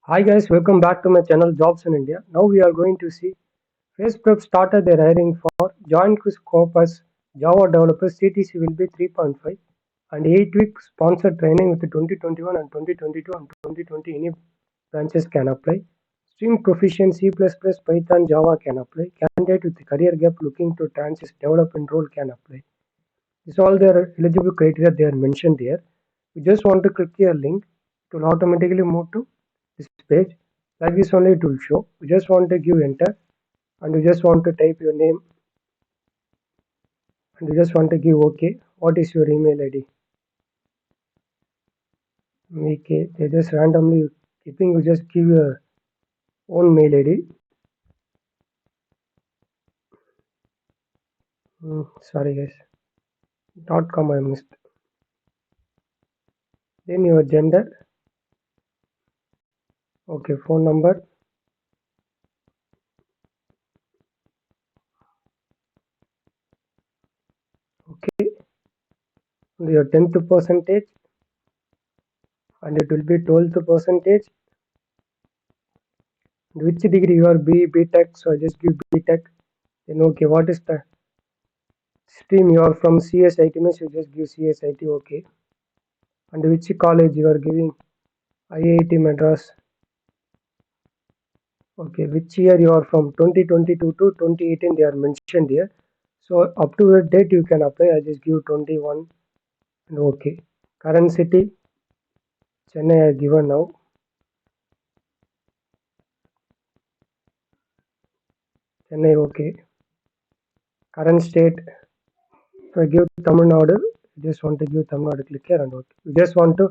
Hi guys, welcome back to my channel Jobs in India. Now we are going to see Facebook started their hiring for join Corp as Java developers. CTC will be 3.5 and 8-week sponsored training with the 2021 and 2022 and 2020 any branches can apply. Stream proficiency C++, Python, Java can apply. Candidate with career gap looking to transit development role can apply. This all their eligible criteria they are mentioned here. You just want to click here link, it will automatically move to this page. Like this only it will show. You just want to give enter and you just want to type your name and you just want to give OK. What is your email ID? Okay, they just randomly keeping you just give your own mail ID. Sorry guys, .com I missed. Then your gender. Okay, phone number. Okay, and your 10th percentage and it will be 12th percentage. Which degree you are btech, so I just give btech. Then okay, what is the stream you are from? CSIT means you just give CSIT. Okay, and which college you are giving? IIT Madras. Okay, which year you are from? 2022 to 2018 they are mentioned here, so up to that date you can apply. I just give 21 and okay. Current city Chennai I given now. Chennai. Okay, current state, so I give Tamil Nadu. You just want to give Tamil Nadu, click here and okay. You just want to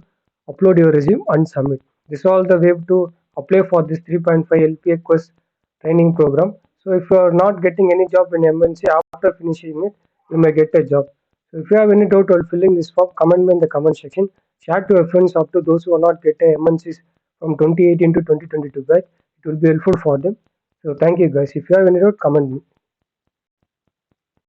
upload your resume and submit. This is all the way to apply for this 3.5 LPA Quess training program. So if you are not getting any job in MNC after finishing it, you may get a job. So if you have any doubt while filling this form, comment me in the comment section. Share to your friends up to those who are not getting MNCs from 2018 to 2022 batch. It will be helpful for them. So thank you guys. If you have any doubt, comment me.